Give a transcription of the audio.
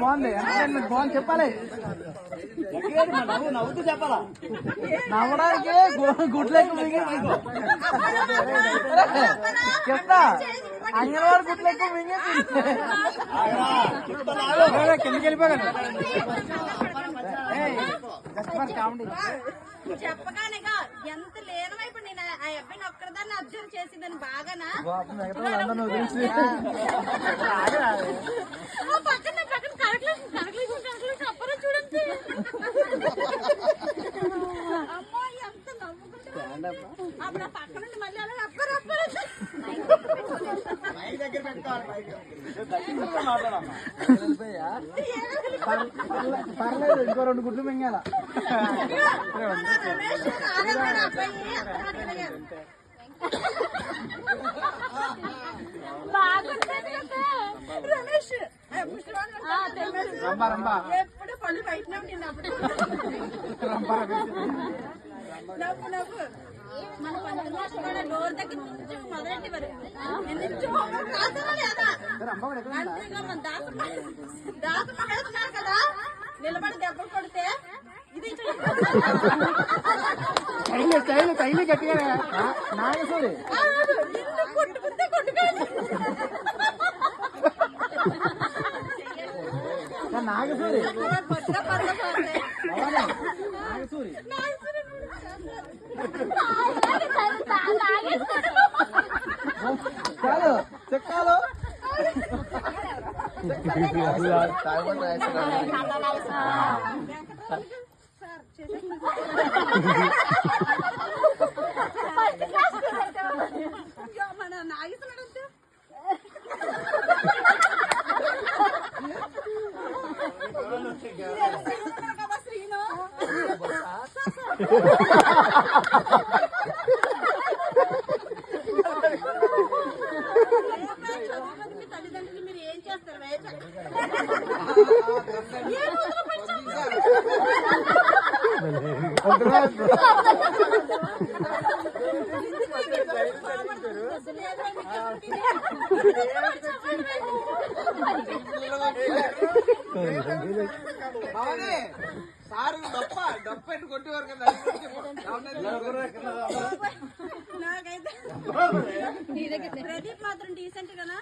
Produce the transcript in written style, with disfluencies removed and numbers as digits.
బాగుంది ఎంటర్టైన్మెంట్ బాగుంది చెప్పాలి నవ్వుతూ చెప్పాలా నవ్వడానికి గుడ్లెక్కు చెప్తా అంగన్వాడి గుడ్లెక్కు మింగేసి కిందకి వెళ్ళిపోయాను చెప్పగానేగా ఎంత లేనమైపు నేను ఆ అబ్బాయిని ఒక్కదాన్ని అబ్జర్వ్ చేసిందని బాగానా పక్కన పక్కన చెప్పరా చూడండి అమ్మా ఎంత నవ్వుకుంటా అప్పుడు ఆ పక్క నుండి మళ్ళీ అలా అప్పరు పర్లేదు ఇంకో 2 గుడ్లు మింగాల ఎప్పుడు పళ్ళు బయటనే ఉండింది నవ్వు మన పండుగ డోర్ దగ్గర నుంచి మొదలెట్టి దాసుకున్నారు కదా నిలబడి దెబ్బలు కొడితే ఇది తైలి గట్టిగా నాగసూరి కొట్టుకుంటే కొట్టుకోండి నాగసూరి చాలు చెక్కాలు మన నాగేశ్వరుడు శ్రీను తల్లిదండ్రులు మీరు ఏం చేస్తారు సారు డప్పెట్టు కొట్టేవారు కదా నాకైతే ప్రదీప్ మాత్రం డీసెంట్ కదా